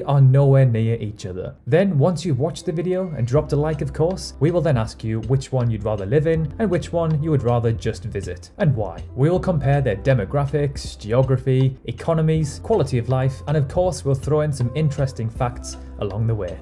are nowhere near each other. Then once you've watched the video and dropped a like, of course, we will then ask you which one you'd rather live in and which one you would rather just visit and why. We will compare their demographics, geography, economies, quality of life, and of course we'll throw in some interesting facts along the way.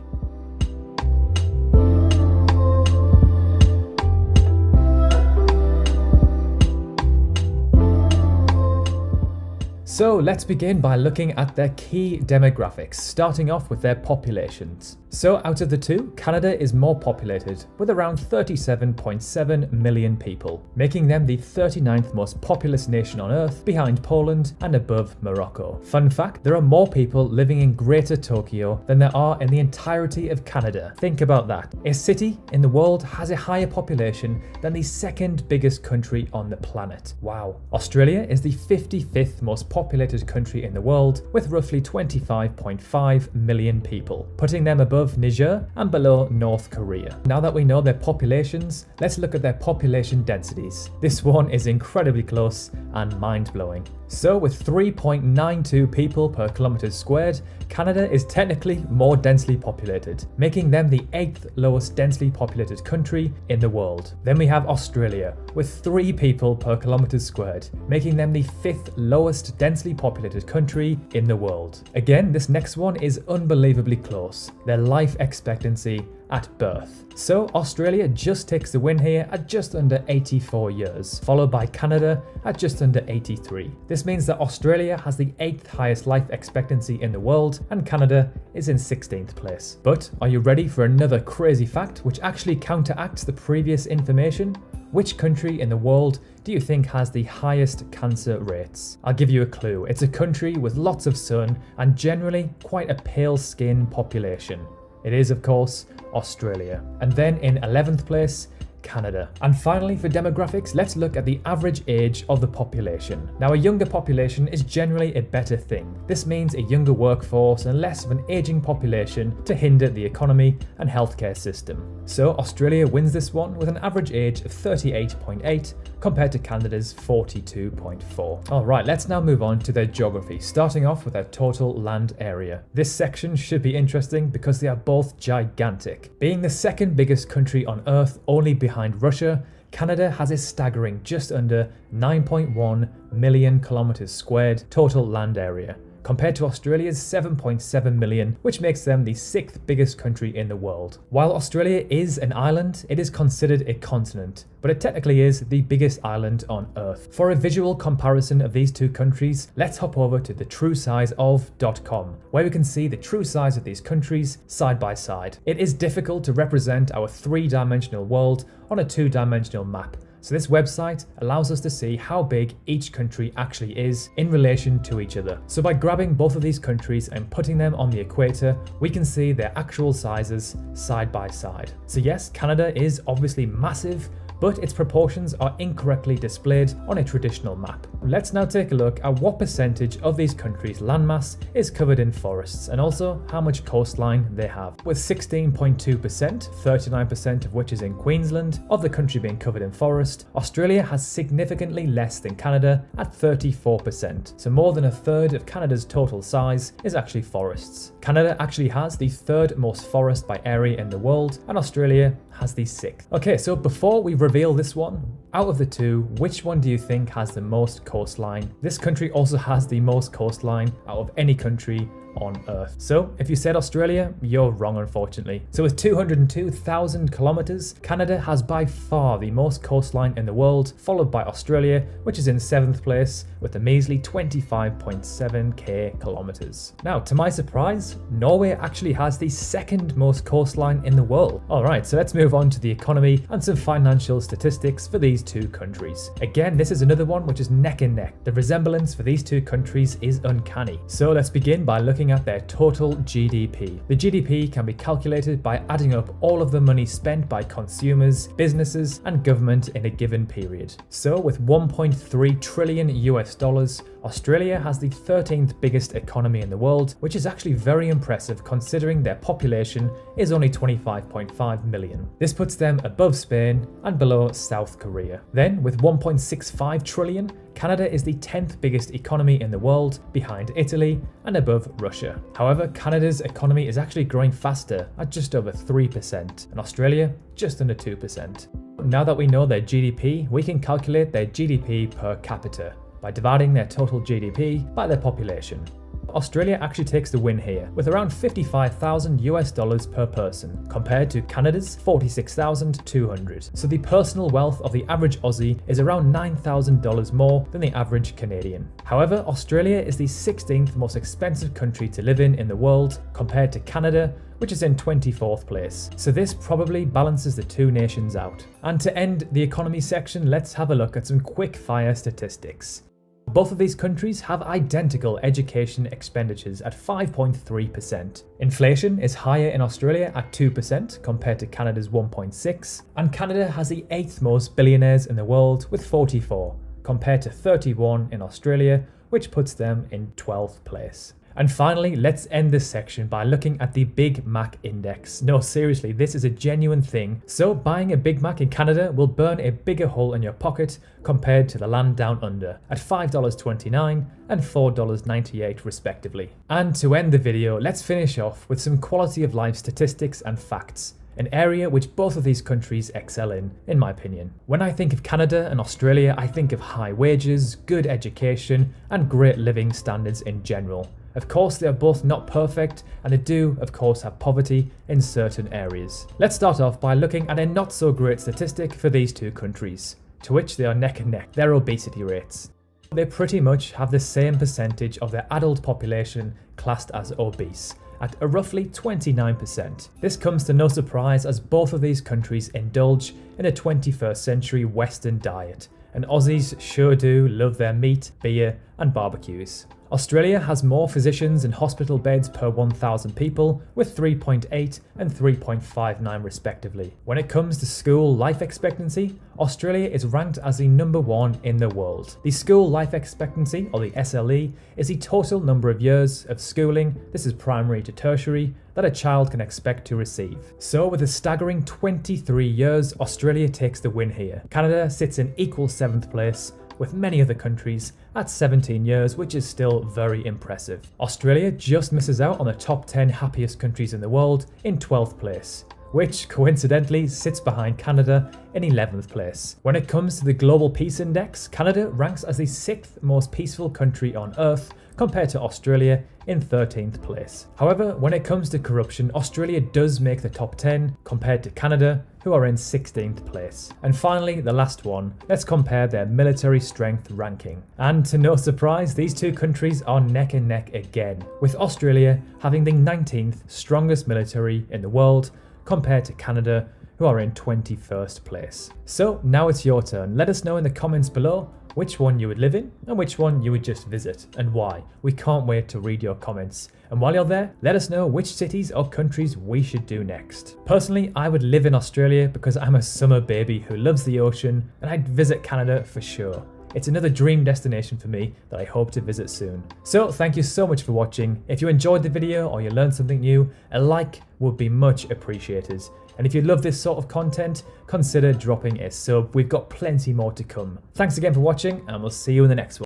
So let's begin by looking at their key demographics, starting off with their populations. So out of the two, Canada is more populated with around 37.7 million people, making them the 39th most populous nation on Earth behind Poland and above Morocco. Fun fact, there are more people living in Greater Tokyo than there are in the entirety of Canada. Think about that. A city in the world has a higher population than the second biggest country on the planet. Wow. Australia is the 55th most populated country in the world with roughly 25.5 million people, putting them above Niger and below North Korea. Now that we know their populations, let's look at their population densities. This one is incredibly close and mind-blowing. So with 3.92 people per kilometre squared, Canada is technically more densely populated, making them the 8th lowest densely populated country in the world. Then we have Australia with 3 people per kilometre squared, making them the 5th lowest densely populated country in the world. Again, this next one is unbelievably close. Their life expectancy at birth. So Australia just takes the win here at just under 84 years, followed by Canada at just under 83. This means that Australia has the 8th highest life expectancy in the world and Canada is in 16th place. But are you ready for another crazy fact which actually counteracts the previous information? Which country in the world do you think has the highest cancer rates? I'll give you a clue. It's a country with lots of sun and generally quite a pale skin population. It is, of course, Australia. And then in 11th place, Canada. And finally, for demographics, let's look at the average age of the population. Now, a younger population is generally a better thing. This means a younger workforce and less of an aging population to hinder the economy and healthcare system. So Australia wins this one with an average age of 38.8 compared to Canada's 42.4. All right, let's now move on to their geography, starting off with their total land area. This section should be interesting because they are both gigantic. Being the second biggest country on Earth, only behind Russia, Canada has a staggering just under 9.1 million kilometers squared total land area, compared to Australia's 7.7 million, which makes them the 6th biggest country in the world. While Australia is an island, it is considered a continent, but it technically is the biggest island on Earth. For a visual comparison of these two countries, let's hop over to thetruesizeof.com, where we can see the true size of these countries side by side. It is difficult to represent our 3-dimensional world on a 2-dimensional map, so this website allows us to see how big each country actually is in relation to each other. So by grabbing both of these countries and putting them on the equator, we can see their actual sizes side by side. So yes, Canada is obviously massive, but its proportions are incorrectly displayed on a traditional map. Let's now take a look at what percentage of these countries' landmass is covered in forests and also how much coastline they have. With 16.2%, 39% of which is in Queensland, of the country being covered in forest, Australia has significantly less than Canada at 34%. So more than a third of Canada's total size is actually forests. Canada actually has the 3rd most forest by area in the world, and Australia has the 6th. Okay, so before we reveal this one, out of the two, which one do you think has the most coastline? This country also has the most coastline out of any country on Earth. So if you said Australia, you're wrong, unfortunately. So with 202,000 kilometers, Canada has by far the most coastline in the world, followed by Australia, which is in 7th place with a measly 25.7k kilometers. Now, to my surprise, Norway actually has the 2nd most coastline in the world. All right, so let's move on to the economy and some financial statistics for these two countries. Again, this is another one which is neck and neck. The resemblance for these two countries is uncanny. So let's begin by looking at their total GDP. The GDP can be calculated by adding up all of the money spent by consumers, businesses, and government in a given period. So with 1.3 trillion US dollars, Australia has the 13th biggest economy in the world, which is actually very impressive considering their population is only 25.5 million. This puts them above Spain and below South Korea. Then, with 1.65 trillion, Canada is the 10th biggest economy in the world, behind Italy and above Russia. However, Canada's economy is actually growing faster at just over 3%, and Australia just under 2%. Now that we know their GDP, we can calculate their GDP per capita by dividing their total GDP by their population. Australia actually takes the win here, with around $55,000 per person, compared to Canada's $46,200. So the personal wealth of the average Aussie is around $9,000 more than the average Canadian. However, Australia is the 16th most expensive country to live in the world, compared to Canada, which is in 24th place. So this probably balances the two nations out. And to end the economy section, let's have a look at some quick fire statistics. Both of these countries have identical education expenditures at 5.3%. Inflation is higher in Australia at 2% compared to Canada's 1.6%, and Canada has the 8th most billionaires in the world with 44, compared to 31 in Australia, which puts them in 12th place. And finally, let's end this section by looking at the Big Mac Index. No, seriously, this is a genuine thing. So buying a Big Mac in Canada will burn a bigger hole in your pocket compared to the land down under at $5.29 and $4.98 respectively. And to end the video, let's finish off with some quality of life statistics and facts, an area which both of these countries excel in my opinion. When I think of Canada and Australia, I think of high wages, good education, and great living standards in general. Of course, they are both not perfect, and they do, of course, have poverty in certain areas. Let's start off by looking at a not so great statistic for these two countries, to which they are neck and neck, their obesity rates. They pretty much have the same percentage of their adult population classed as obese, at a roughly 29%. This comes to no surprise as both of these countries indulge in a 21st century Western diet, and Aussies sure do love their meat, beer, and barbecues. Australia has more physicians and hospital beds per 1,000 people, with 3.8 and 3.59 respectively. When it comes to school life expectancy, Australia is ranked as the #1 in the world. The school life expectancy, or the SLE, is the total number of years of schooling, this is primary to tertiary, that a child can expect to receive. So with a staggering 23 years, Australia takes the win here. Canada sits in equal 7th place, with many other countries at 17 years, which is still very impressive. Australia just misses out on the top 10 happiest countries in the world in 12th place, which coincidentally sits behind Canada in 11th place. When it comes to the Global Peace Index, Canada ranks as the 6th most peaceful country on Earth, compared to Australia in 13th place. However, when it comes to corruption, Australia does make the top 10 compared to Canada, who are in 16th place. And finally, the last one, let's compare their military strength ranking. And to no surprise, these two countries are neck and neck again, with Australia having the 19th strongest military in the world compared to Canada, who are in 21st place. So now it's your turn. Let us know in the comments below which one you would live in and which one you would just visit and why. We can't wait to read your comments. And while you're there, let us know which cities or countries we should do next. Personally, I would live in Australia because I'm a summer baby who loves the ocean, and I'd visit Canada for sure. It's another dream destination for me that I hope to visit soon. So thank you so much for watching. If you enjoyed the video or you learned something new, a like would be much appreciated. And if you love this sort of content, consider dropping a sub. We've got plenty more to come. Thanks again for watching, and we'll see you in the next one.